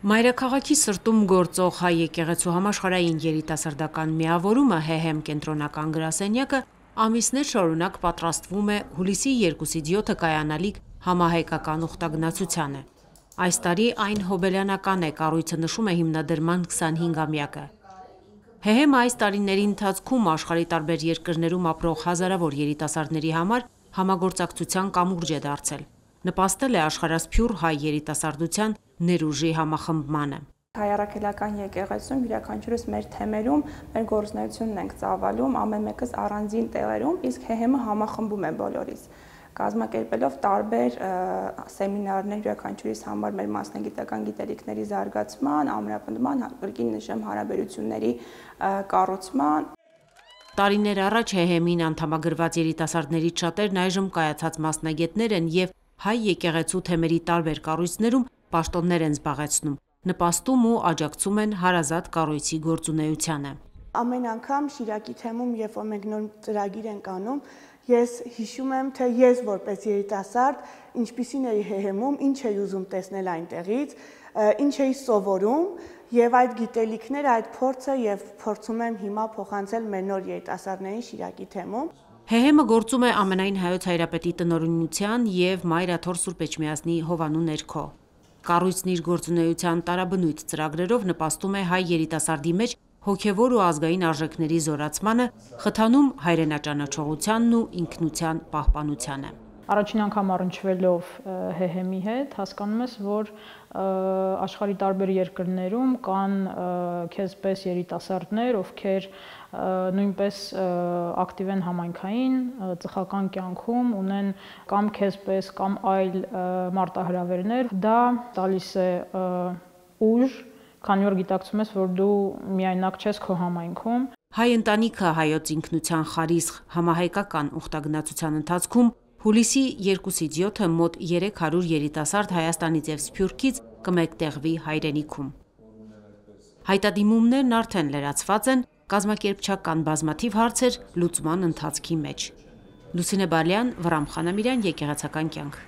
Մայրաքաղաքի սրտում գործող հայ եկեղեցու համաշխարհային երիտասարդական միավորումը ՀՀՄ կենտրոնական գրասենյակը ամիսներ շարունակ պատրաստվում է հուլիսի 2-ից 7-ը կայանալիք համահայկական ուխտագնացությանը։ Այս տարի այն հոբելյանական է, կառույցը նշում է հիմնադրման 25-ամյակը։ ՀՀՄ այս տարիների ընթացքում աշխարհի տարբեր երկրներում ապրող հազարավոր երիտասարդների համար համագործակցության կամուրջ է դարձել։ Նպաստել է աշխարհասփյուռ հայ երիտասարդության ներուժի համախմբմանը։ Հայ առաքելական եկեղեցում յուրաքանչյուրս մեր թեմերում մեր գործունեությունն ենք ծավալում, ամեն մեկս առանձին տեղերում, իսկ ՀՀՄ համախմբում է բոլորիս, կազմակերպելով տարբեր սեմինարներ յուրաքանչյուրիս համար մեր մասնագիտական գիտելիքների զարգացման, ամրապնդման, կրկին նշեմ, հարաբերությունների կառուցման։ Տարիներ առաջ ՀՀՄ-ին անդամագրված երիտասարդներից շատերն այժմ կայացած մասնագետներ են եւ հայ եկեղեցու թեմերի տարբեր կառույցներում պաշտոններ են զբաղեցնում, նպաստում ու աջակցում են հարազատ կառույցի գործունեությանը։ Ամեն անգամ Շիրակի թեմում, երբ որ մենք նոր ծրագիր ենք անում, ես հիշում եմ, թե ես որպես երիտասարդ ինչպիսին էի ՀՀՄ-ում, ինչ էի ուզում տեսնել այնտեղից, ինչ էի սովորում եւ այդ գիտելիքները, այդ փորձը եւ փորձում եմ հիմա փոխանցել մեր նոր երիտասարդներին Շիրակի թեմում։ ՀՀՄ գործում է ամենայն հայոց հայրապետի տնօրինության եւ Մայրաթոր Սուրբ Էջմիածնի հովանու ներքո։ Կառույցն իր գործունեության տարաբնույթ ծրագրերով նպաստում է հայ երիտասարդի մեջ հոգևոր ու ազգային արժեքների զորացմանը, խթանում հայրենաճանաչողությանն ու ինքնության պահպանությանը։ Առաջին անգամ առնչվելով ՀՀՄ-ի հետ հասկանում ես, որ աշխարհի տարբեր երկրներում կան քեզպես երիտասարդներ, ովքեր նույնպես ակտիվ են համայնքային, ծխական կյանքում, ունեն կամ քեզպես կամ այլ մարտահրավերներ, դա տալիս է ուժ, քանի որ գիտակցում ես, որ դու միայնակ չես քո համայնքում։ Հայ ընտանիքը հայոց ինքնության խարիսխ համահայկական ուխտագնացության ընթացքում հուլիսի 2-ից 7-ը մոտ 300 երիտասարդ Հայաստանից եւ Սփյուռքից կմեկտեղվի հայրենիքում։ Հայտադիմումներն արդեն լրացված են, կազմակերպչական բազմաթիվ հարցեր լուծման ընթացքի մեջ։ Լուսինե Բալյան, Վռամ Խանամիրյան, Եկեղեցական կյանք։